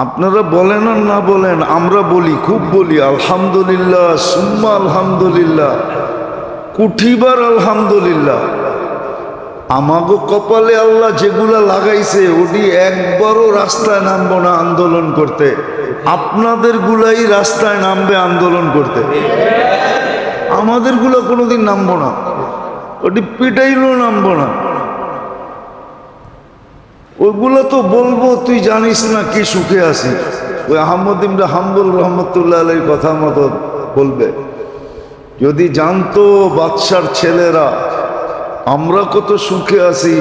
আপনারা বলেন আর না বলেন, আমরা বলি, খুব বলি আলহামদুলিল্লাহ, সুম্মা আলহামদুলিল্লাহ, কুঠিবার আলহামদুলিল্লাহ। আমাগো কপালে আল্লাহ যেগুলা লাগাইছে ওটি একবারও রাস্তায় নামবো না আন্দোলন করতে। আপনাদের গুলাই রাস্তায় নামবে আন্দোলন করতে, আমাদের গুলা কোনোদিন নামবো না, ওটি পিটাইলেও নামবো না। ওইগুলো তো বলবো তুই জানিস না কি সুখে আছি, ওই আহমদ ইবনে হাম্বল রহমতুল্লাহ আলাইহির কথা মতো বলবে। যদি জানতো বাদশার ছেলেরা আমরা কত সুখে আছি,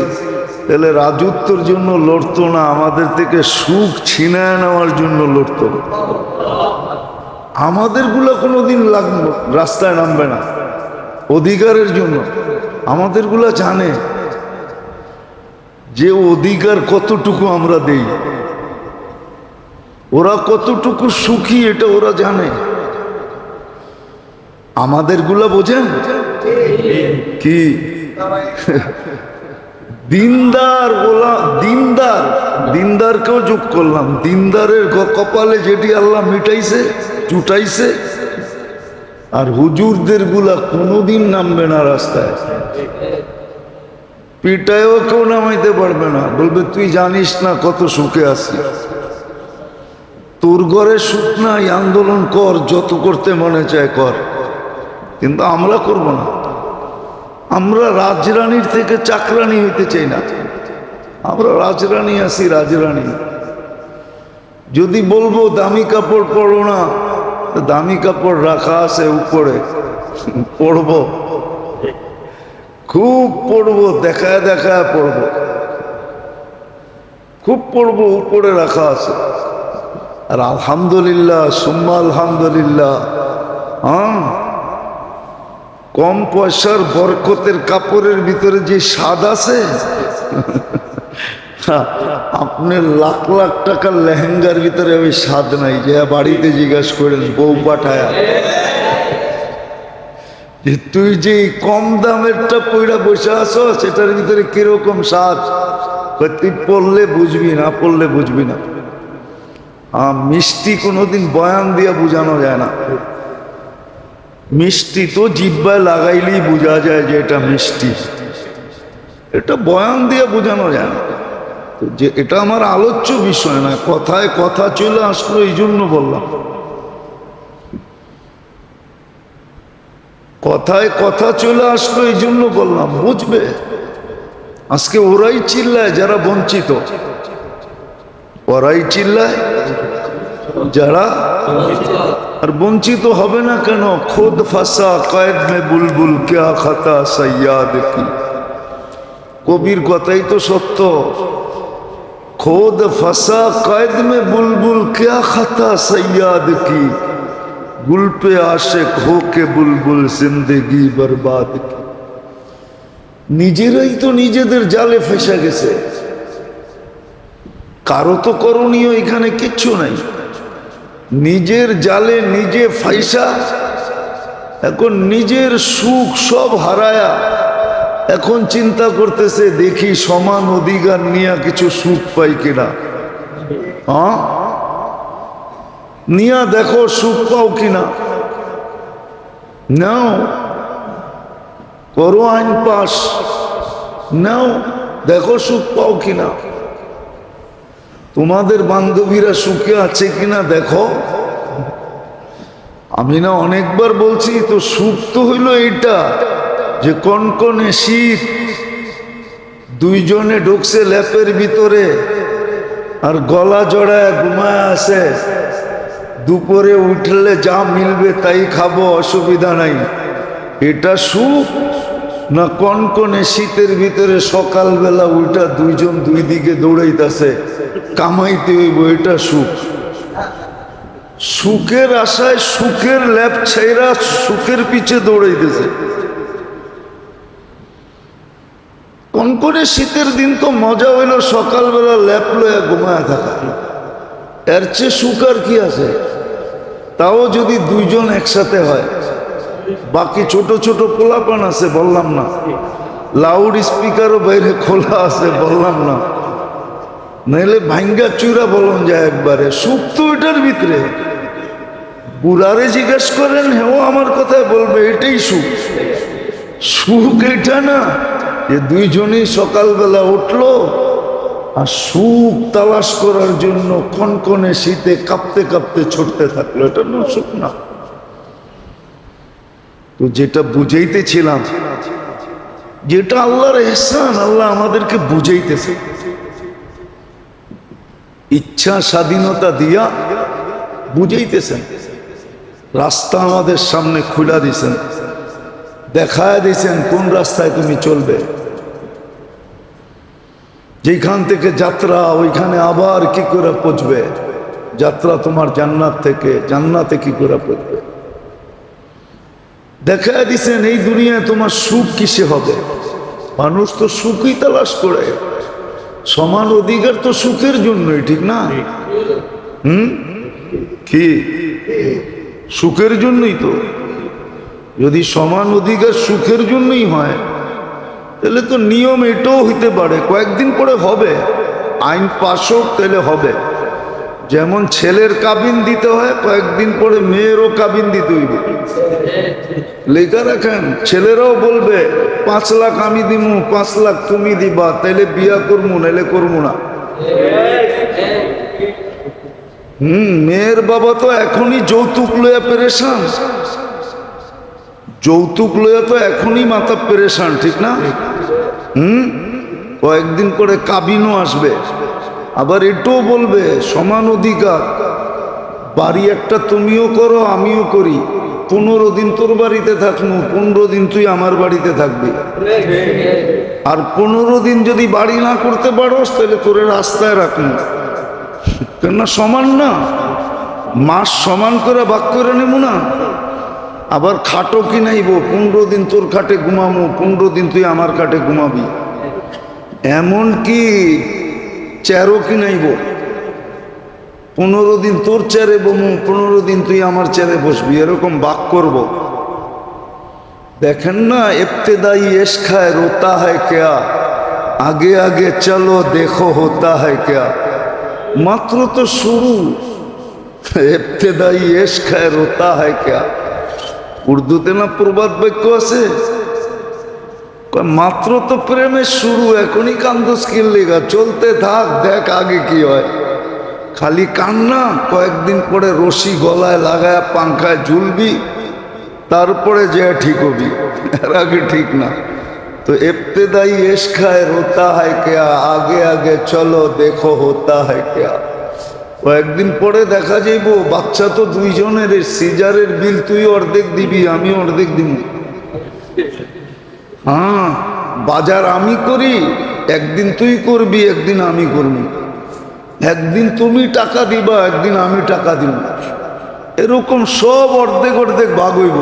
তাহলে রাজত্বের জন্য লড়তো না, আমাদের থেকে সুখ ছিনায় নেওয়ার জন্য লড়তো। আমাদেরগুলো কোনোদিন রাস্তায় নামবে না অধিকারের জন্য। আমাদেরগুলো জানে যে অধিকার কতটুকু আমরা দেই, ওরা কতটুকু সুখী এটা ওরা জানে। আমাদেরগুলা বোঝেন কি? দিনদার বলা, দিনদার, দিনদারকেও যোগ করলাম। দিনদারের কপালে যেটি আল্লাহ মিটাইছে, জুটাইছে। আর হুজুরদের গুলা কোনোদিন নামবে না রাস্তায়, পিটায়ও কেউ নামাইতে পারবে না, বলবে তুই জানিস না কত সুখে আছি, তোর ঘরে সুখ নাই, আন্দোলন কর, যত করতে মনে চায় কর। কিন্তু আমরা করব না। আমরা রাজরানীর থেকে চাকরানি হইতে চাই না, আমরা রাজরানী আছি, রাজরানী। যদি বলবো দামি কাপড় পরো না, দামি কাপড় রাখা আছে উপরে, পরবো, খুব পড়বো, দেখায় দেখায় পড়বো, খুব পড়বো, উপরে রাখা আছে। আর আলহামদুলিল্লাহ, সুম্মা আলহামদুলিল্লাহ। হ্যাঁ, কম পয়সার বরকতের কাপড়ের ভিতরে যে স্বাদ আছে, আপনার লাখ লাখ টাকার লেহেঙ্গার ভিতরে ওই স্বাদ নাই। যে বাড়িতে জিজ্ঞাসা করেন বউ পাঠায়া, তুই যে কম দামেরটা পয়রা বসে আছো সেটার ভিতরে কিরকম স্বাদ, তুই পড়লে বুঝবি, না পড়লে বুঝবি না। মিষ্টি কোনোদিন বয়ান দিয়া বোঝানো যায় না। মিষ্টি তো জিহ্বায় লাগাইলেই বোঝা যায় যে এটা মিষ্টি, এটা বয়ান দিয়ে বোঝানো যায় না। তো যে এটা আমার আলোচ্য বিষয় না, কথায় কথা চলে আসলো এই জন্য বললাম, কথায় কথা চলে আসলো এই জন্য বললাম, বুঝবে। আজকে ওরাই চিল্লায় যারা বঞ্চিত, ওরাই চিল্লায় যারা, আর বঞ্চিত হবে না কেন? খুদ ফাঁসা কয়েদ মে বুলবুল ক্যা খাতা সৈয়াদ কি, কবির কথাই তো সত্য। খুদ ফাঁসা কয়েদ মে বুলবুল ক্যা খাতা সৈয়াদ কি, গুল পে আশেক হো কে বুলবুল জিন্দেগি বরবাদ কি। নিজেরাই তো নিজেদের জালে ফেসে গেছে, কারো তো করণীয় এখানে কিচ্ছু নাই। নিজের জালে নিজে ফাইসা, এখন নিজের সুখ সব হারায়া এখন চিন্তা করতেছে দেখি সমান অধিকার নিয়ে কিছু সুখ পাই কিনা। হ্যাঁ, নিয়া দেখো সুখ পাও কিনা, নাও, করো আইন পাস, নাও, দেখো সুখ পাও কিনা। তোমাদের বান্ধবীরা সুখে আছে কিনা দেখো। আমি না অনেকবার বলছি তো, সুখ তো হইল এইটা যে কনকনে শীত, দুইজনে ঢুকছে ল্যাপের ভিতরে আর গলা জড়ায় ঘুমায় আছে, দুপুরে উঠলে যা মিলবে তাই খাবো, অসুবিধা নাই। এটা সুখ না কনকনে শীতের ভিতরে সকালবেলা উঠা দুইজন দুই দিকে দৌড়াইতেছে, কামাইতে হইব, এটা সুখ? সুখের আশায় সুখের ল্যাপ ছেড়া সুখের পিছে দৌড়াইতেছে। কনকনে শীতের দিন তো মজা হইল সকালবেলা ল্যাপ লয়া ঘুমায় থাকা, এর চেয়ে সুখ আর কি আছে? তাও যদি দুইজন একসাথে হয়। বাকি ছোট ছোট পোলাপান আছে বললাম না, লাউড স্পিকারও বাইরে খোলা আছে বললাম না, নাইলে ভাঙ্গা চূড়া বলন যায় একবারে। সুখ তো এটার ভিতরে। বুড়ারে জিজ্ঞেস করেন, হ্যাঁ আমার কথা বলবে এটাই সুখ। সুখ এটা না যে দুইজনেই সকালবেলা উঠলো আর সুখ তালাশ করার জন্য কনকনে শীতে কাঁপতে কাঁপতে ছুটতে থাকলো, এটা না সুখ না। তো যেটা বুঝাইতেছিলাম, যেটা আল্লাহর ইহসান, আল্লাহ আমাদেরকে বুঝাইতেছে, ইচ্ছা স্বাধীনতা দিয়া বুঝাইতেছেন, রাস্তা আমাদের সামনে খুলা দিছেন, দেখায় দিছেন কোন রাস্তায় তুমি চলবে। যেখান থেকে যাত্রা ওইখানে আবার কি করে পৌঁছবে। যাত্রা তোমার জান্নাত থেকে, জান্নাতে কি করে পৌঁছবে দেখায় দিছেন। এই দুনিয়ায় তোমার সুখ কিসে হবে। মানুষ তো সুখই তালাশ করে। সমান অধিকার তো সুখের জন্যই, ঠিক না? কি সুখের জন্যই তো। যদি সমান অধিকার সুখের জন্যই হয়, তাহলে তো নিয়ম এটাও হইতে পারে কয়েকদিন পরে হবে, আইন পাশ হোক তাহলে হবে। যেমন ছেলের কাবিন দিতে হয়, কয়েকদিন পরে মেয়েরও কাবিন দিতে হইবে। লেখা রাখেন, ছেলেরাও বলবে 5 লাখ আমি দিমু, 5 লাখ তুমি দিবা, তাইলে বিয়া করবো, নাইলে করবো না। মেয়ের বাবা তো এখনই যৌতুক লইয়া পেরেশান, যৌতুক লইয়া তো এখনই মাথা পেরেশান, ঠিক না? কয়েকদিন পরে কাবিনও আসবে। আবার এটাও বলবে সমান অধিকার, বাড়ি একটা তুমিও করো আমিও করি, 15 দিন তোর বাড়িতে থাকবো, 15 দিন তুই আমার বাড়িতে থাকবি। আর 15 দিন যদি বাড়ি না করতে পারোস তাহলে তোরে রাস্তায় রাখবো। কেননা সমান না, মাস সমান করে ভাগ করে নেব না। আবার খাটও কিনাইব, 15 দিন তোর খাটে ঘুমাবো, 15 দিন তুই আমার খাটে ঘুমাবি। এমন কি চেয়ারও কিনাইব, 15 দিন তোর চেয়ারে বমু, 15 দিন তুই আমার চেয়ারে বসবি, এরকম ভাগ করব। দেখেন না, ইবতেদাই ইশক है रोता है क्या, आगे आगे चलो देखो होता है क्या। মাত্র তো শুরু, ইবতেদাই ইশক है रोता है क्या। উর্দুতে না প্রবাদ বাক্য আছে, মাত্র তো প্রেমের শুরু, এখনই কান্দোস কি লেগা, চলতে থাক, দেখ আগে কি হয়। খালি কান্না, কয়েকদিন পরে রশি গলায় লাগায় পাংখায় ঝুলবি, তারপরে যে ঠিক হবি, এর আগে ঠিক না। তো ইবতেদাই ইশক है रोता है क्या, আগে আগে চলো দেখো होता है क्या। কয়েকদিন পরে দেখা যাইব বাচ্চা তো দুইজনের, সিজারের বিল তুই অর্ধেক দিবি, আমি অর্ধেক দিব। হ্যাঁ, বাজার আমি করি, একদিন তুই করবি, একদিন আমি করবি। একদিন তুমি টাকা দিবা, একদিন আমি টাকা দিব। এরকম সব অর্ধেক অর্ধেক ভাগ হইব।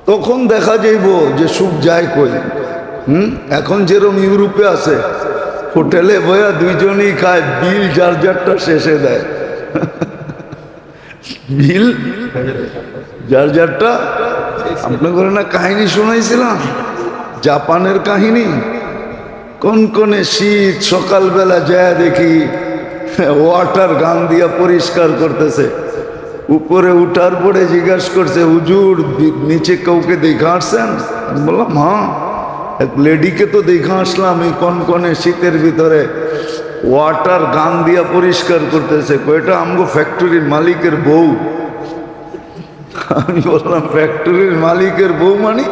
তখন দেখা যাইব যে সুখ যায় কই। এখন যেরকম ইউরোপে আছে, হোটেলে বয়া দুইজনেই খায়, বিল যার যারটা শেষে দেয়। বিল যার যারটা। আপনাদের না কাহিনী শোনাইছিলাম, জাপানের কাহিনী। কনকনে শীত, সকালবেলা যায় দেখি ওয়াটার গান দিয়া পরিষ্কার করতেছে। উপরে উঠার পরে জিজ্ঞাসা করছে, হুজুর নিচে কাউকে দেখা আসছেন? আমি বললাম হ্যাঁ, এক লেডিকে তো দেখা আসলাম, এই কনকনে শীতের ভিতরে ওয়াটার গান দিয়া পরিষ্কার করতেছে। কয়টা আমগো ফ্যাক্টরির মালিকের বউ। আমি বললাম ফ্যাক্টরির মালিকের বউ মানে?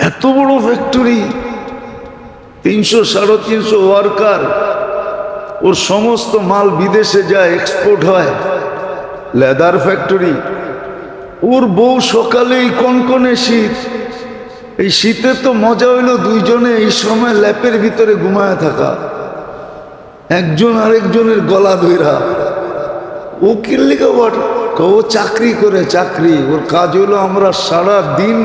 এত বড় ফ্যাক্টরি, 300-350 ওয়ার্কার, ওর সমস্ত মাল বিদেশে যায়, এক্সপোর্ট হয়। Leather factory. ওর বউ সকালেই কনকনে শীত, এই শীতে তো মজা হইলো দুইজনে এই সময় ল্যাপের ভিতরে ঘুমায় থাকা, একজন আরেকজনের গলা ধইরা। ও কিল্লিকা বট, ও চাকরি করে, চাকরি। ওর কাজ হইলো আমরা সারা দিন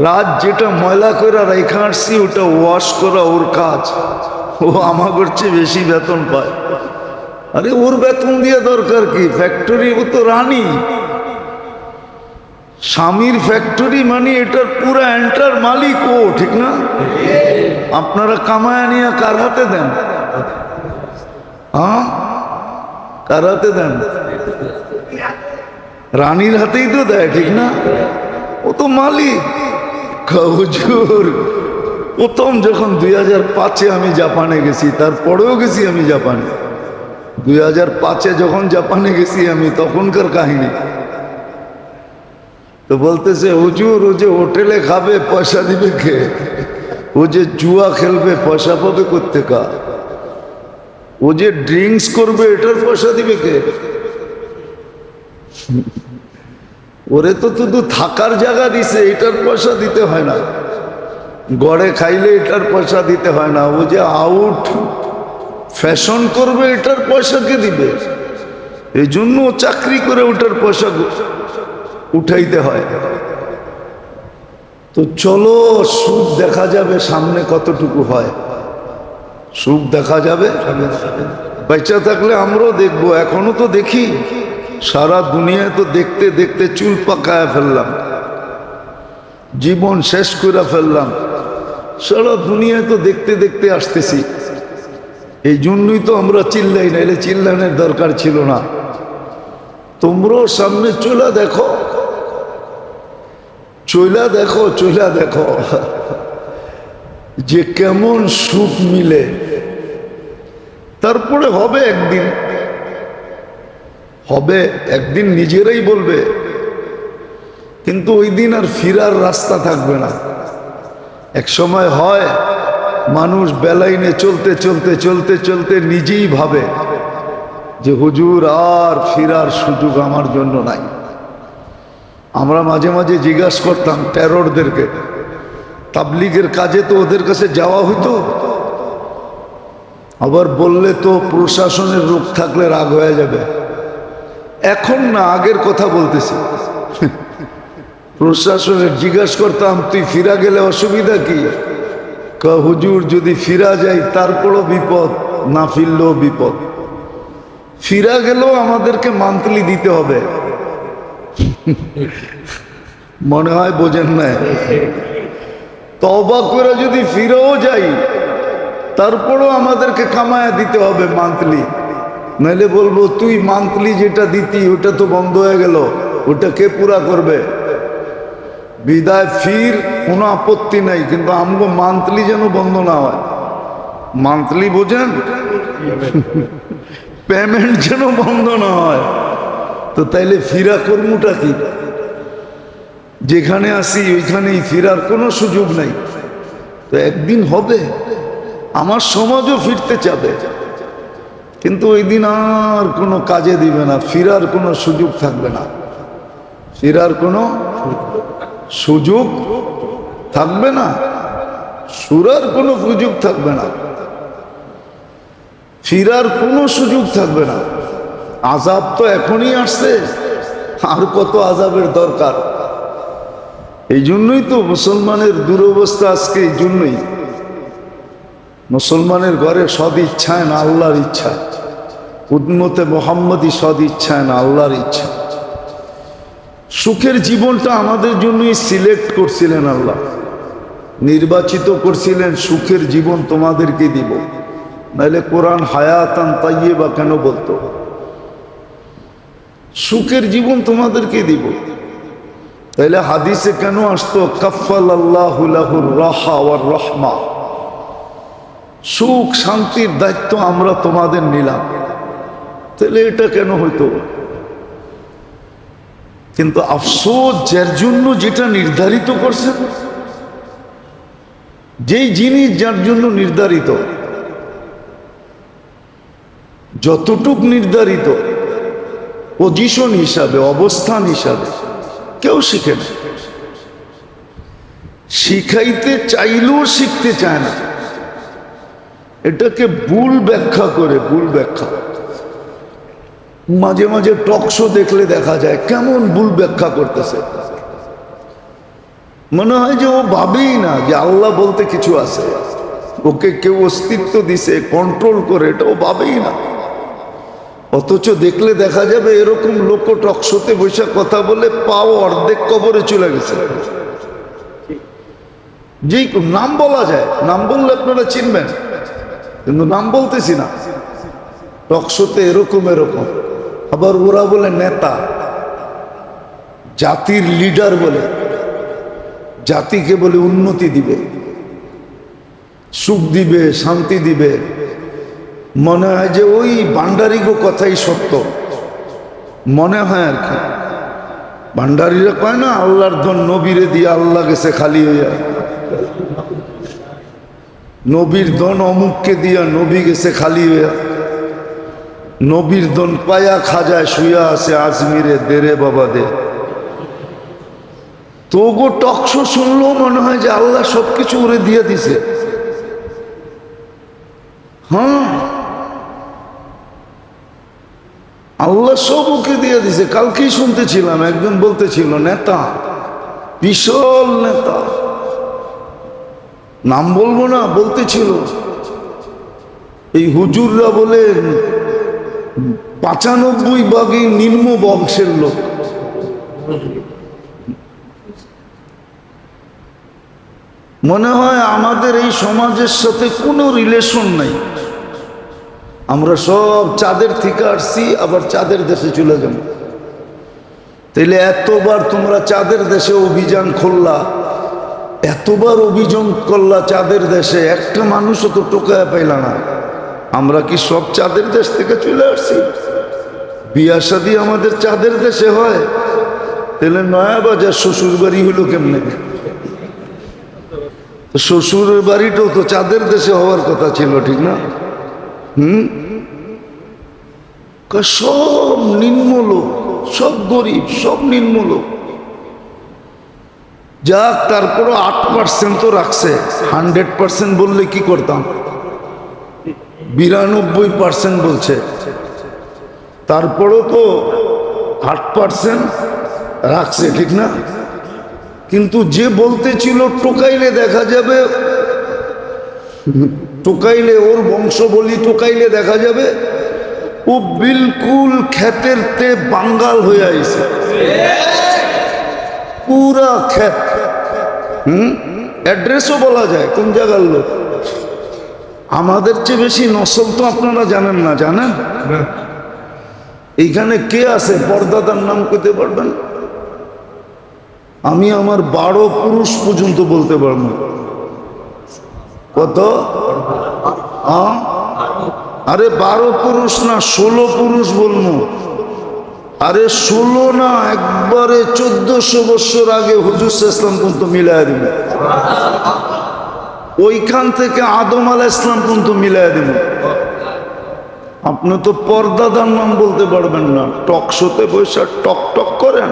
রাত যেটা ময়লা করে রেখে আসছি ওটা ওয়াশ করা ওর কাজ। ও আমাদের চেয়ে বেশি বেতন পায়। আরে ওর বেতন দিয়ে দরকার কি, ফ্যাক্টরি, ও তো রানী। স্বামীর ফ্যাক্টরি মানে এটার পুরো এন্টার মালিক ও, ঠিক না? আপনারা কামায় নিয়ে কার হাতে দেন? হ্যাঁ, কার হাতে দেন? রানীর হাতেই তো দেয়, ঠিক না? ও তো মালিক। হুজুর, প্রথম যখন 2005-এ আমি জাপানে গেছি, তারপরেও গেছি আমি জাপানে, 2005-এ যখন জাপানে গেছি আমি, তখনকার কাহিনী। তো বলতেছে, হুজুর ও যে হোটেলে খাবে পয়সা দিবে কে? ও যে জুয়া খেলবে পয়সা পাবে কোত্থেকা? ও যে ড্রিঙ্কস করবে এটার পয়সা দিবে কে? ওরে তো শুধু থাকার জায়গা দিছে, এটার পয়সা দিতে হয় না। গড়ে খাইলে এটার পয়সা দিতে হয় না। ও যে আউট ফ্যাশন করবে এটার পয়সা কে দিবে? এই জন্য চাকরি করে ওটার পয়সা উঠাইতে হয়। তো চলো, সুখ দেখা যাবে সামনে কতটুকু হয়। সুখ দেখা যাবে, বেঁচে থাকলে আমরাও দেখবো। এখনো তো দেখি, সারা দুনিয়ায় তো দেখতে দেখতে চুল পাকায় ফেললাম, জীবন শেষ করে ফেললাম। সারা দুনিয়ায় তো দেখতে দেখতে আসতেছি। এই জন্যই তো আমরা চিল্লাই না, এলে চিল্লানোর দরকার ছিল না। তোমরাও সামনে চলে দেখো, চইলা দেখো, চইলা দেখো যে কেমন সুখ মিলে। তারপরে হবে একদিন, হবে একদিন, নিজেরাই বলবে। কিন্তু ওই দিন আর ফিরার রাস্তা থাকবে না। এক সময় হয় মানুষ বেলাইনে চলতে চলতে চলতে চলতে নিজেই ভাবে যে হুজুর আর ফিরার সুযোগ আমার জন্য নাই। আমরা মাঝে মাঝে জিজ্ঞাসা করতাম টেররদেরকে, তাবলিগের কাজে তো ওদের কাছে যাওয়া হইতো, আবার বললে তো প্রশাসনের রূপ থাকলে রাগ হয়ে যাবে। এখন না, আগের কথা বলতেছি। প্রশাসনের জিজ্ঞাসা করতাম, তুই ফিরা গেলে অসুবিধা কি? হুজুর যদি ফিরা যাই তারপরও বিপদ, না ফিরলেও বিপদ। ফিরা গেলেও আমাদেরকে মান্থলি দিতে হবে। মনে হয় বোঝেন না। তওবা করে যদি ফিরেও যাই তারপরও আমাদেরকে কামায়া দিতে হবে মান্থলি। নাইলে বলবো তুই মান্থলি যেটা দিতি ওটা তো বন্ধ হয়ে গেল, ওটা কে পুরা করবে? বিদায় ফির, কোনো আপত্তি নাই, কিন্তু আমগো মান্থলি যেন বন্ধ না হয়। মান্থলি বোঝেন, পেমেন্ট যেন বন্ধ না হয়। তো তাইলে ফিরা কর্মটা কি? যেখানে আসি ওইখানেই ফিরার কোনো সুযোগ নাই। তো একদিন হবে, আমার সমাজও ফিরতে চাবে, কিন্তু ওই দিন আর কোনো কাজে দিবে না, ফিরার কোনো সুযোগ থাকবে না। ফিরার কোনো সুযোগ থাকবে না, সুরার কোনো সুযোগ থাকবে না, ফিরার কোনো সুযোগ থাকবে না। আযাব তো এখনই আসছে, আর কত আযাবের দরকার? এই জন্যই তো মুসলমানের দুরবস্থা আজকে। এই জন্যই মুসলমানের ঘরে সদ ইচ্ছায় না আল্লাহর ইচ্ছা, উম্মতে মুহাম্মদী সদ ইচ্ছায় না আল্লাহর ইচ্ছা। সুখের জীবনটা আমাদের জন্যই সিলেক্ট করছিলেন আল্লাহ, নির্বাচিত করছিলেন। সুখের জীবন তোমাদেরকে দিব, নাহলে কোরআন হায়াতান তাইয়্যিবা কেন বলতো? সুখের জীবন তোমাদেরকে দিব। তাইলে হাদিসে কেন আসতো কাফফালাল্লাহু লাহুর রাহা ওয়ার রাহমা? সুখ শান্তির দায়িত্ব আমরা তোমাদের নিলাম। তাহলে এটা কেন হইতো? কিন্তু আফসোস, যার জন্য যেটা নির্ধারিত করছেন, যেই জিনিস যার জন্য নির্ধারিত, যতটুক নির্ধারিত পজিশন হিসাবে, অবস্থান হিসাবে, কেউ শিখে না। শিখাইতে চাইলেও শিখতে চায় না। এটাকে ভুল ব্যাখ্যা করে, ভুল ব্যাখ্যা। মাঝে মাঝে টক শো দেখলে দেখা যায় কেমন ভুল ব্যাখ্যা করতেছে। মনে হয় যে ও ভাবেই না যে আল্লাহ বলতে কিছু আছে, ওকে কেউ অস্তিত্ব দিছে, কন্ট্রোল করে, এটা ও ভাবেই না। অথচ দেখলে দেখা যাবে এরকম লোক টকশোতে বসে কথা বলে পাও অর্ধেক কবরে চলে গেছে। যেই নাম বলা যায়, নাম বললে আপনারা চিনবেন, কিন্তু নাম বলতেছি না। টকশোতে এরকম এরকম, আবার ওরা বলে নেতা, জাতির লিডার বলে, জাতিকে বলে উন্নতি দিবে, সুখ দিবে, শান্তি দিবে। মনে হয় যে ওই ভান্ডারিগো কথাই সত্য, মনে হয় আর কি। ভান্ডারিরা কয় না আল্লাহর ধন নবীরে দিয়ে আল্লাহ গেছে খালি হইয়া, নবীর ধন অমুককে দিয়া নবী গেছে খালি হইয়া, নবীর ধন পায়া খাজায় শুয়া আছে আজমিরে দেরে বাবা দে। তো গো টকশো শুনলেও মনে হয় যে আল্লাহ সবকিছু উড়ে দিয়ে দিছে। হ্যাঁ, আল্লাহ সব ওকে দিয়ে দিছে। কালকেই শুনতেছিলাম একজন বলতেছিল নেতা, বিশাল নেতা, নাম বলবো না, বলতেছিল এই হুজুররা বলেন 95 নিম্ন বংশের লোক। মনে হয় আমাদের এই সমাজের সাথে কোনো রিলেশন নাই, আমরা সব চাঁদের থেকে আসছি, আবার চাঁদের দেশে চলে যাব। তাইলে এতবার তোমরা চাঁদের দেশে অভিযান করলা, এতবার অভিযান করলা চাঁদের দেশে, একটা মানুষও তো টোকায় পাইলা না। আমরা কি সব চাঁদের দেশ থেকে চলে আসছি? বিয়া শাদী আমাদের চাঁদের দেশে হয়, তাহলে নয়া বাজার শ্বশুর বাড়ি হইল কেমনে? শ্বশুরের বাড়িটাও তো চাঁদের দেশে হওয়ার কথা ছিল, ঠিক না? সব নিম্ন লোক, সব গরিব, সব নিম্ন লোক। যাক, তারপরও 8% তো রাখছে। 100% বললে কি করতাম? 92% বলছে, তারপরও তো 8% রাখছে, ঠিক না? কিন্তু যে বলতেছিল টোকাইলে দেখা যাবে, টোকাইলে ওর বংশ বলি, টোকাইলে দেখা যাবে ও বিলকুল ক্ষেতের তে বাঙ্গাল হয়ে আইছে, পুরা ক্ষেত। অ্যাড্রেসও বলা যায় কোন জায়গার লোক। আমাদের চেয়ে বেশি নসল তো আপনারা জানেন না, জানেন? এইখানে কে আছে পর্দাদার নাম কইতে পারবেন? আমি আমার 12 পুরুষ পর্যন্ত বলতে পারবো। কত? আরে 12 পুরুষ না, 16 পুরুষ বলবো। আরে 16 না, একবারে 1400 বছর আগে হুজুর ইসলাম পর্যন্ত মিলাইয়া দিব। ওইখান থেকে আদম আলাইহিস সালাম পর্যন্ত মিলাইয়া দিব। আপনি তো পর্দাদার নাম বলতে পারবেন না, টক শোতে বসে টক টক করেন।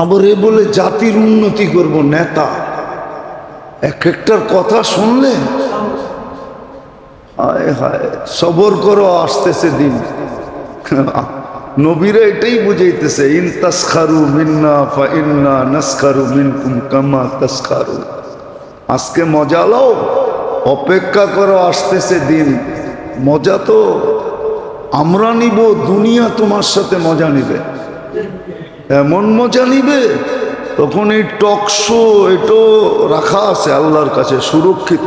আবার এ বলে জাতির উন্নতি করব, নেতা। এক একটার কথা শুনলে হায় হায়, সবর করো, আসতেছে দিন। নবীরা এটাই বুঝাইতেছে, ইন তাসখারু মিন্না ফা ইন্না নাসখারু মিনকুম কামা তাসখারু। আজকে মজা লও, অপেক্ষা করো, আসতেছে দিন। মজা তো আমরা নিব, দুনিয়া তোমার সাথে মজা নিবে, এমন মজা নিবে। তখন এই টক শো এটাও রাখা আছে আল্লাহর কাছে সুরক্ষিত,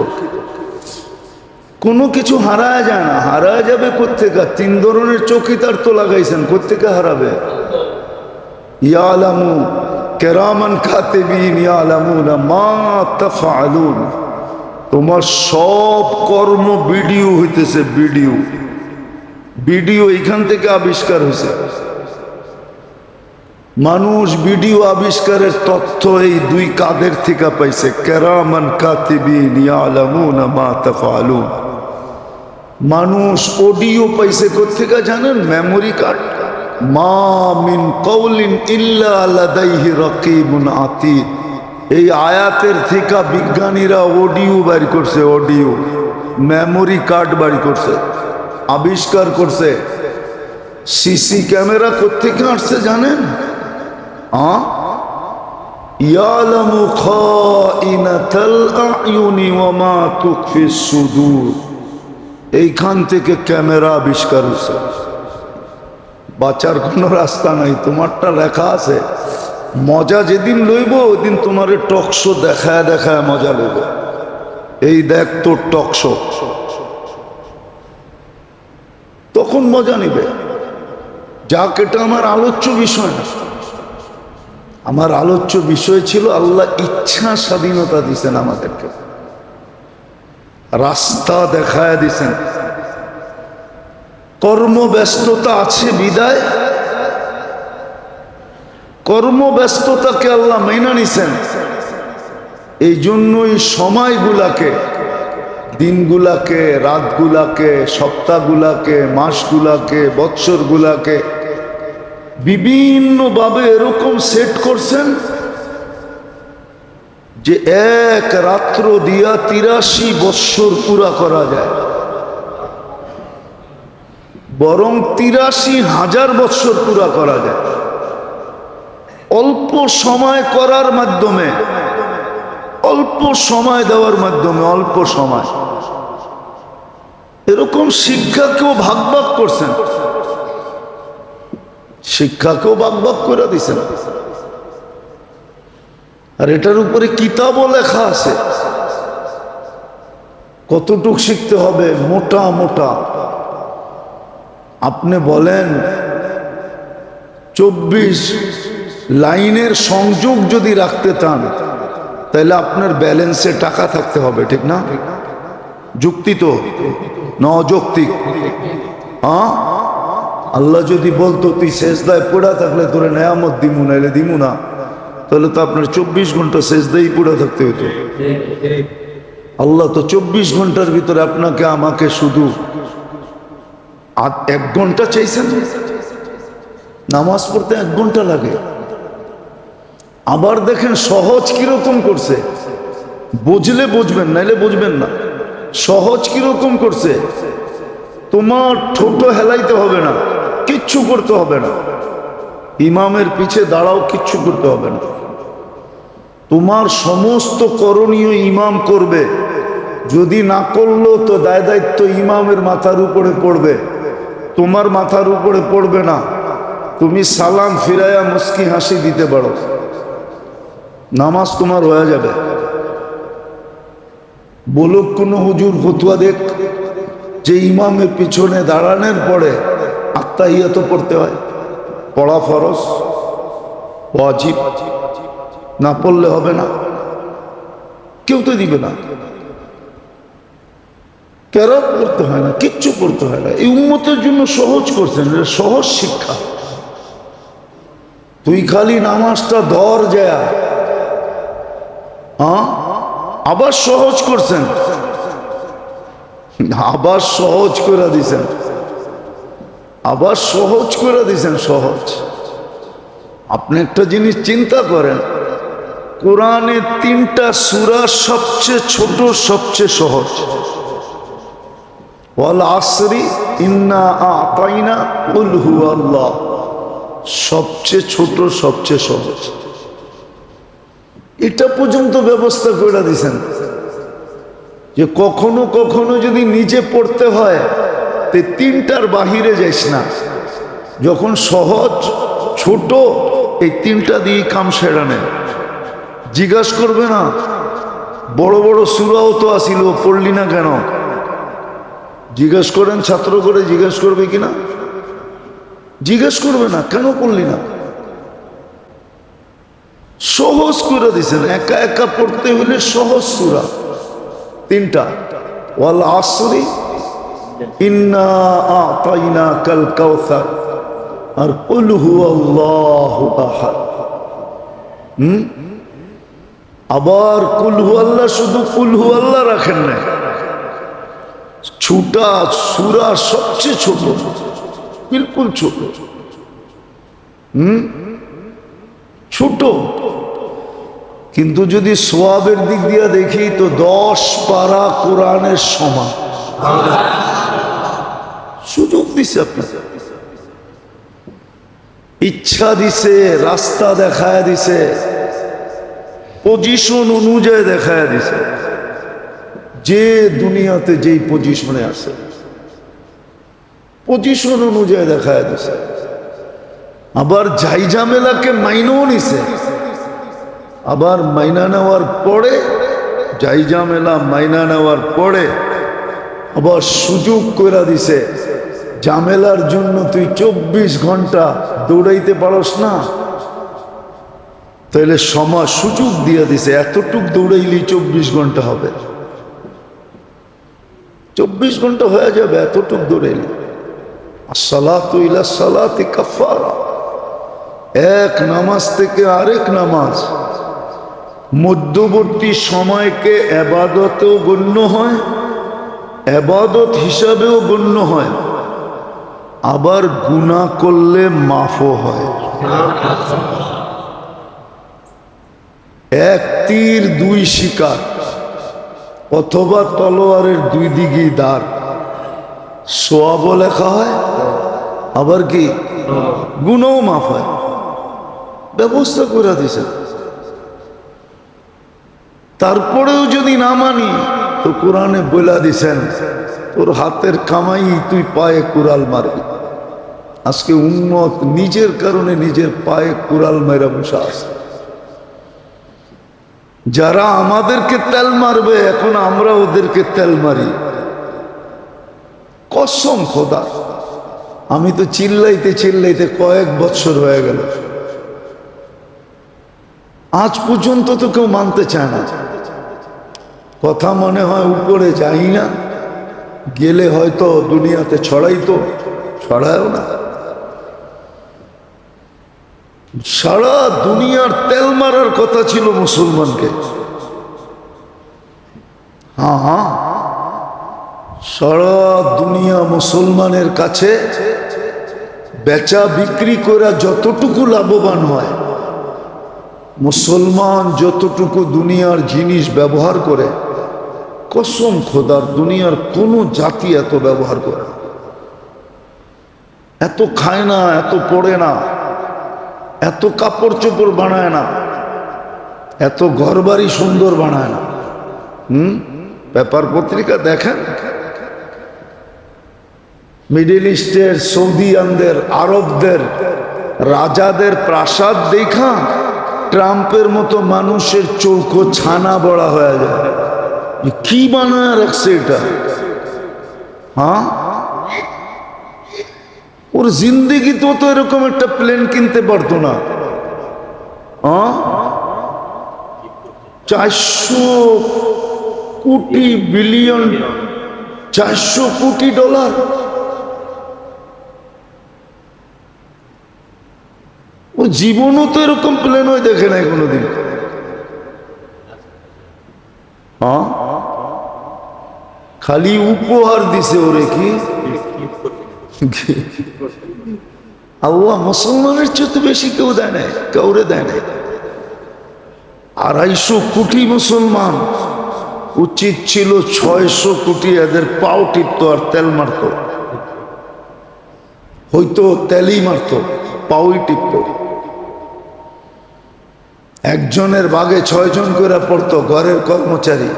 কোনো কিছু হারায় যায় না। হারায় যাবে কোত্থেকে? 3 ধরনের চৌকিদার তো লাগাইছেন, কোত্থেকে হারাবে? ইয়ালামু কিরামান কাতিবিন ইয়ালামুনা মা তাফআলুন। তোমার সব কর্ম ভিডিও হইতেছে, ভিডিও ভিডিও এইখান থেকে আবিষ্কার হয়েছে। মানুষ ভিডিও আবিষ্কারের তথ্য এই 2 কাদের থেকে পাইছে, কিরামান কাতিবিন ইয়ালামুনা মা তাফআলুন। মানুষ অডিও পাইছে কোত্থেকে জানেন? Memory card. মা মিন কওলিন ইল্লা লাদাইহি রাকিবুন আতীদ। এই আয়াতের থেকে বিজ্ঞানীরা অডিও বের করছে, অডিও মেমোরি কার্ড বের করছে, আবিষ্কার করছে। সিসি ক্যামেরা কোত্থেকে আসছে জানেন? ইয়ালামু খাইনাতাল আয়ুনি ওয়া মা তুখফিস সুদূর। এইখান থেকে ক্যামেরা আবিষ্কার হয়েছে। বাঁচার কোনো রাস্তা নাই। তোমারটা লেখা আছে, মজা যেদিন লইব ওইদিন তোমার টকশো দেখায় দেখায় মজা লইব। এই দেখ তোর টকশো, তখন মজা নিবে। যাক, এটা আমার আলোচ্য বিষয় না। আমার আলোচ্য বিষয় ছিল আল্লাহ ইচ্ছা স্বাধীনতা দিছেন আমাদেরকে, রাস্তা দেখায় দিছেন। কর্মব্যস্ততা আছে বিদায়, কর্মব্যস্ততাকে আল্লাহ মাইনা নিছেন। এই জন্যই সময়গুলাকে, দিনগুলাকে, রাতগুলাকে, সপ্তাহগুলাকে, মাসগুলাকে, বৎসরগুলাকে বিভিন্নভাবে এরকম সেট করছেন যে এক রাত্র দিয়া 83 বৎসর পুরা করা যায়, বরং 83,000 বৎসর পুরা করা যায় অল্প সময় করার মাধ্যমে, অল্প সময় দেওয়ার মাধ্যমে। অল্প সময় এরকম শিক্ষাকেও ভাগ ভাগ করছেন, শিক্ষাকেও ভাগ ভাগ করে দিছেন। আর এটার উপরে কিতাবও লেখা আছে কতটুক শিখতে হবে, মোটা মোটা। আপনি বলেন 24 লাইনের সংযোগ যদি রাখতে চান তাহলে আপনার ব্যালেন্সে টাকা থাকতে হবে, ঠিক না? যুক্তি তো না অযৌক্তিক? হ্যাঁ, আল্লাহ যদি বলতো তুই সেজদায় পড়া থাকলে তোরে নেয়ামত দিমু, নাইলে দিমু না, তাহলে তো আপনার 24 ঘন্টা সেজদাই পড়া থাকতে হতো। আল্লাহ তো 24 ঘন্টার ভিতরে আপনাকে আমাকে শুধু 1 ঘন্টা চাইছেন। নামাজ পড়তে 1 ঘন্টা লাগে। আবার দেখেন সহজ কিরকম করছে, বুঝলে বুঝবেন, নাইলে বুঝবেন না। সহজ কিরকম করছে, তোমার ঠোঁটো হেলাইতে হবে না, কিচ্ছু করতে হবে না। ইমামের পিছে দাঁড়াও, কিচ্ছু করতে হবে না। তোমার সমস্ত করণীয় ইমাম করবে। যদি না করলো তো দায় দায়িত্ব ইমামের মাথার উপরে পড়বে, তোমার মাথার উপরে পড়বে না। তুমি সালাম ফিরাইয়া মুস্কি হাসি দিতে পারো, নামাজ তোমার হয়ে যাবে। বলুক কোন হুজুর ফতুয়া দেখ যে ইমামের পিছনে দাঁড়ানোর পরে আত্তাহিয়াত পড়তে হয়, পড়া ফরজ ওয়াজিব, না পড়লে হবে না। কেউ তো দিবে না, কেরাত পড়তে হয় না, কিচ্ছু পড়তে হয় না। এই উম্মতের জন্য সহজ করছেন, সহজ শিক্ষা। তুই খালি নামাজটা ধর যায়, হ্যাঁ, আবার সহজ করছেন, আবার সহজ করে দিছেন, আবার সহজ করে দিছেন। সহজ। আপনি একটা জিনিস চিন্তা করেন, কোরআনে 3টা সূরা সবচেয়ে ছোট, সবচেয়ে সহজ। ওয়াল আসরি ইন্না আ'তাইনা কুল হুয়াল্লাহ, সবচেয়ে ছোট, সবচেয়ে সহজ। এটা পর্যন্ত ব্যবস্থা করে দিয়েছেন যে কখনো কখনো যদি নিজে পড়তে হয় তো 3টার বাহিরে যাইস না। যখন সহজ ছোট, এই 3টা দিয়ে কাম সেরা নেয়। জিজ্ঞাসা করবে না বড় বড় সূরাও তো আসিল, পড়লি না কেন? জিজ্ঞাসা করেন, ছাত্র করে জিজ্ঞাসা করবে কিনা? জিজ্ঞেস করবে না, কেন পড়লি না? সহজ করে দিয়েছেন। একা একা পড়তে হলে সহজ সূরা 3টা। ওয়াল আসরি ইন্না আ'তাইনাকাল কাউসার আর কুল হুয়াল্লাহু আহাদ। আবার কুল হুয়াল্লাহ, শুধু কুল হুয়াল্লাহ রাখেন না, ছোটা সূরা সবচেয়ে ছোট, বিলকুল ছোট। ছোট, কিন্তু যদি সওয়াবের দিক দিয়ে দেখি তো 10 পারা কোরআনের সমান। সুযোগ দিছে আপনাকে, ইচ্ছা দিছে, রাস্তা দেখায় দিছে, পজিশন অনুযায়ী দেখায় দিছে। যে দুনিয়াতে যেই পজিশনে আছে পজিশন অনুযায়ী দেখায় দিছে। আবার যাই ঝামেলাকে মাইনেও নিছে, আবার মাইনা নেওয়ার পরে যাই ঝামেলা মাইনা নেওয়ার পরে আবার সুযোগ করে দিছে, ঝামেলার জন্য তুই 24 ঘন্টা দৌড়াইতে পারস না, তাহলে সমাজ সুযোগ দিয়ে দিছে, এতটুক দৌড়াইলি 24 ঘন্টা হবে, 24 ঘন্টা হয়ে যাবে, এতটুক দৌড়াইলি। আসসালাতু ইলা সালাতি কাফারা, এক নামাজ থেকে আরেক নামাজ মধ্যবর্তী সময়কে এবাদতেও গণ্য হয়, এবাদত হিসাবেও গণ্য হয়, আবার গুনাহ করলে মাফও হয়। এক তীর দুই শিকার, অথবা তলোয়ারের দুই দিকেই দাঁড়, সওয়াবও লেখা হয়, আবার কি গুনাহও মাফ হয়। ব্যবস্থা করে দিছে। তারপরেও যদি না মানি তো কোরআনে বলে দিছেন তোর হাতের কামাই তুই পায়ে কুড়াল মারবি। আজকে উম্মত নিজের কারণে নিজের পায়ে কুড়াল মেরা বসে আছে। যারা আমাদেরকে তেল মারবে এখন আমরা ওদেরকে তেল মারি। কসম খোদা, আমি তো চিল্লাইতে চিল্লাইতে কয়েক বছর হয়ে গেল, আজ পর্যন্ত তো কেউ মানতে চায় না। কথা মনে হয় উপরে যাই না, গেলে হয়তো দুনিয়াতে ছড়াইতো, ছড়ায়ও না। সারা দুনিয়ার তেল মারার কথা ছিল মুসলমানকে। হ্যাঁ, সারা দুনিয়া মুসলমানের কাছে বেচা বিক্রি করে যতটুকু লাভবান হয়, মুসলমান যতটুকু দুনিয়ার জিনিস ব্যবহার করে, কসম খোদার দুনিয়ার কোনো জাতি এত ব্যবহার করে না, এত খায় না, এত পড়ে না, এত কাপড় চোপড় বানায় না, এত ঘরবাড়ি সুন্দর বানায় না। পেপার পত্রিকা দেখেন, মিডল ইস্টের, সৌদিয়ানদের, আরবদের রাজাদের প্রাসাদ দেখা ট্রাম্পের মতো মানুষের চৌকো ছানা বড়া হয়ে যায়। কি বানায় রাখছে এটা? হ্যাঁ, ওর জিন্দেগি তো এরকম একটা প্লেন কিনতে পারতো না। 400 কোটি বিলিয়ন, 400 কোটি ডলার। ও জীবনও তো এরকম প্লেন হয়ে দেখে নাই কোনোদিন। হ্যাঁ, খালি উপহার দিছে ওরে। কি আল্লাহ মুসলমানের চেয়ে তো বেশি কেউ দেয় নাই, কাউরে দেয় নাই। 250 কোটি মুসলমান, উচিত ছিল 600 কোটি এদের পাও টিপতো আর তেল মারত, হয়তো তেলই মারত, পাওই টিপত। একজনের বাগে 6 জন করে পড়তো, ঘরের কর্মচারী।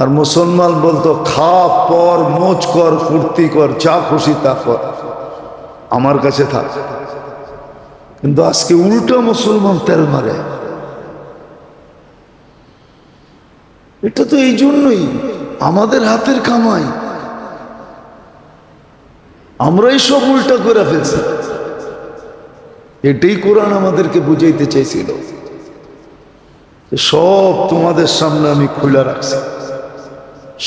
আর মুসলমান বলতো খা, পর, মোজ কর, ফুর্তি কর, যা খুশি তা কর, আমার কাছে থাক। কিন্তু আজকে উল্টো মুসলমান তেল মারে। এটা তো এই জন্যই আমাদের হাতের কামাই, আমরাই সব উল্টা করে ফেলছি। এটাই কোরআন আমাদেরকে বুঝাইতে চাইছিল। সব তোমাদের সামনে আমি খুলে রাখছি,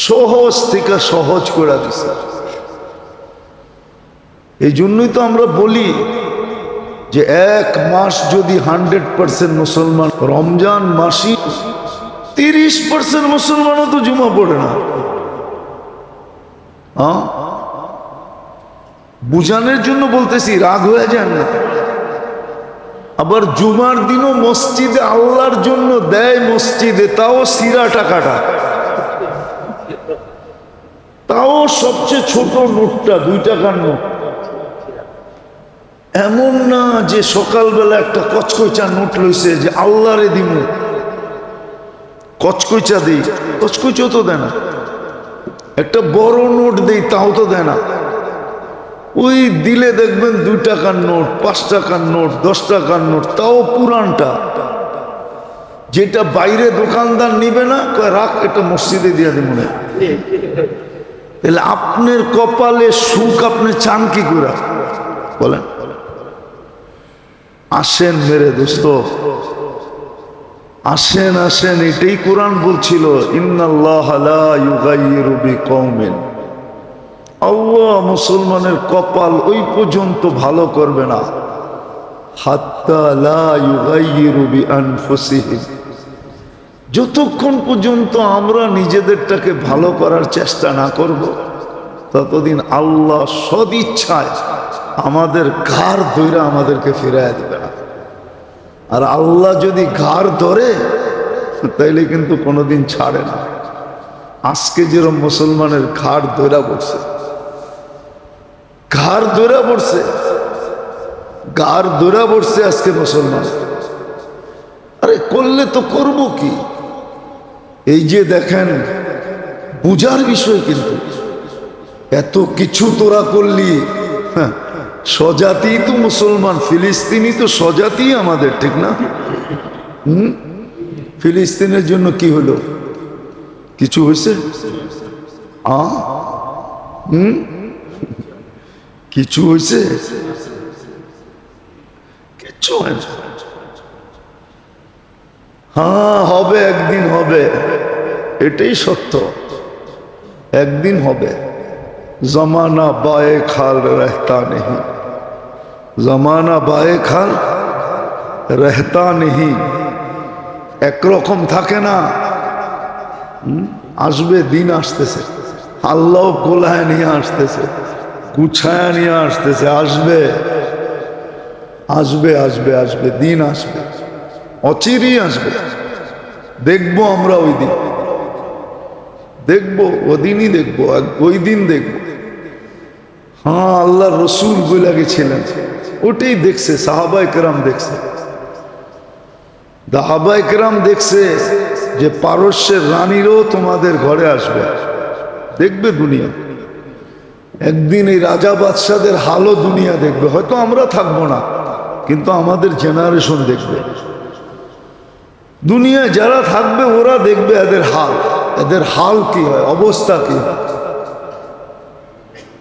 সহজ থেকে সহজ করে দিছি। এই জন্যই তো আমরা বলি যে এক মাস যদি 100% মুসলমান, রমজান মাসি 30% মুসলমানও তো জুমা পড়ে না। বুঝানোর জন্য বলতেছি, রাগ হয়ে যান না। আবার জুমার দিনও মসজিদে আল্লাহর জন্য দেয়, মসজিদে তাও সিরা টাকাটা, তাও সবচেয়ে ছোট নোটটা 2 টাকার নোট। এমন না যে সকালবেলা একটা কচকচা নোট লইছে যে আল্লাহরে দিমু, কচকচা দেই, কচকচা তো দেয় না। একটা বড় নোট দেই, তাও তো দেয় না। ওই দিলে দেখবেন 2 টাকার নোট, 5 টাকার নোট, 10 টাকার নোট, তাও পুরানটা, যেটা বাইরে দোকানদার নিবে না, কয় রাখ, এটা মসজিদে দিয়ে দিব না। তাহলে আপনার কপালে সুখ আপনি চান কি করে বলেন? আসেন মেরে দোস্ত, আসেন আসেন, এটাই কোরআন বলছিল, ইন্নাল্লাহ লা ইউগাইয়িরু বিকওমিন, আল্লাহ মুসলমানের কপাল ওই পর্যন্ত ভালো করবে না, হাত্তা লা ইউগাইয়িরু বিআনফুসিহিম, যতক্ষণ পর্যন্ত আমরা নিজেদেরটাকে ভালো করার চেষ্টা না করব, ততদিন আল্লাহ সদিচ্ছায় আমাদের ঘাড় ধরে আমাদেরকে ফিরাইয়া দেবে না। আর আল্লাহ যদি ঘাড় ধরে তাইলে কিন্তু কোনোদিন ছাড়ে না। আজকে যেরকম মুসলমানের ঘাড় ধরে পড়ছে, ঘাড় ধরে পড়ছে, ঘাড় ধরে পড়ছে আজকে মুসলমান। আরে করলে তো করব কি? এই যে দেখেন, বুঝার বিষয়, কিন্তু এত কিছু তোরা করলি, হ্যাঁ, স্বজাতি তো মুসলমান, ফিলিস্তিনি তো স্বজাতি আমাদের, ঠিক না? ফিলিস্তিনের জন্য কি হলো? কিছু হয়েছে? কিছু হয়েছে? কিচ্ছু হয় না। হ্যাঁ, হবে, একদিন হবে, এটাই সত্য, একদিন হবে। জমানা বায়ে খাল রহতা নেই, জমানা বায়ে খাল রহতা নেই, একরকম থাকে না। আসবে, দিন আসতেছে, আল্লাহ কোলায় নিয়ে আসতেছে, গুছায় নিয়ে আসতেছে, আসবে আসবে আসবে আসবে, দিন আসবে, অচিরেই আসবে, দেখবো আমরা ওই দিন, দেখবো ওদিনই দেখবো, ওই দিন দেখবো। হ্যাঁ, আল্লাহ রসুল বলে গেছিলেন, ওটাই দেখছে, সাহাবায়ে কেরাম দেখছে, সাহাবায়ে কেরাম দেখছে যে পারস্যের রানীরও তোমাদের ঘরে আসবে, দেখবে দুনিয়া। একদিন এই রাজা বাদশাদের হালও দুনিয়া দেখবে, হয়তো আমরা থাকবো না, কিন্তু আমাদের জেনারেশন দেখবে। দুনিয়ায় যারা থাকবে ওরা দেখবে এদের হাল, এদের হাল কি হয়, অবস্থা কি হয়।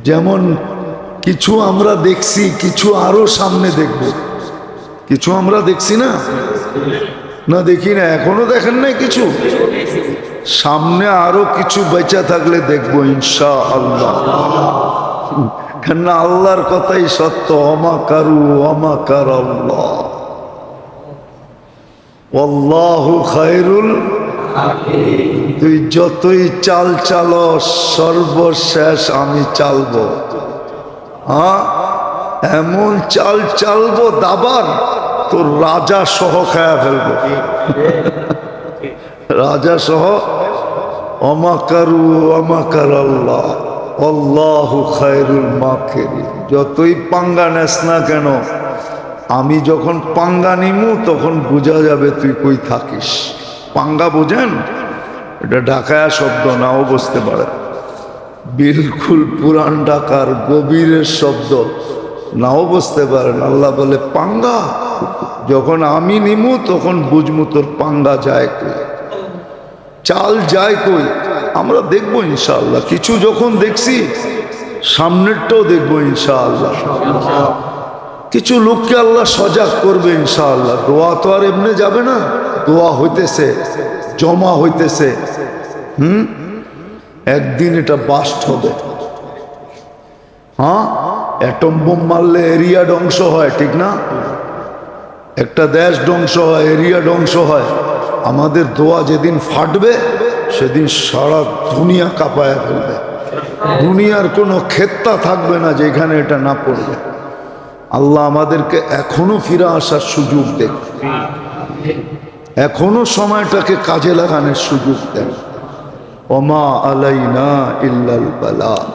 যেমন কিছু আমরা দেখছি, কিছু আরো সামনে দেখব, কিছু আমরা দেখছি না, না দেখি না, এখনো দেখেন নাই কিছু, সামনে আরো কিছু বেঁচে থাকলে দেখবো ইনশাআল্লাহ। কেন আল্লাহর কথাই সত্য, অমাকারু অমাকার আল্লাহ, আল্লাহু খায়রুল। তুই যতই চাল চালো, সর্বশেষ আমি চালবো। হ্যাঁ, এমন চাল চালবো দাবার, তোর রাজা সহ খায়া ফেলবো, রাজা সহ। অমাকারু অমাকার আল্লাহ, আল্লাহু খায়রুল মাকিরিন। যতই পাঙ্গা নেস না কেন, আমি যখন পাঙ্গা নিমু তখন বোঝা যাবে তুই কই থাকিস। পাঙ্গা বোঝেন? এটা ঢাকায়া শব্দ, নাও বুঝতে পারে, বিলকুল পুরান ঢাকার গভীরের শব্দ, নাও বুঝতে পারেন। আল্লাহ বলে পাঙ্গা, যখন আমি নিমু তখন বুঝমু তোর পাঙ্গা যায় কই, চাল যায় কই। আমরা দেখবো ইনশাআল্লাহ, কিছু যখন দেখছি সামনেরটাও দেখবো ইনশাআল্লাহ। কিছু লোককে আল্লাহ সজাগ করবে ইনশাআল্লাহ। দোয়া তো আর এমনি যাবে না, দোয়া হইতেছে, জমা হইতেছে, একদিন এটা বাস্ট হবে। হ্যাঁ, অ্যাটম বোম মারলে এরিয়া ধ্বংস হয়, ঠিক না? একটা দেশ ধ্বংস হয়, এরিয়া ধ্বংস হয়। আমাদের দোয়া যেদিন ফাটবে সেদিন সারা দুনিয়া কাঁপায় ফেলবে, দুনিয়ার কোনো ক্ষেত্তা থাকবে না যেখানে এটা না পড়বে। আল্লাহ আমাদেরকে এখনো ফিরে আসার সুযোগ দেন, এখনো সময়টাকে কাজে লাগানোর সুযোগ দেন। ওমা আলাইনা ইল্লাল বালাগ।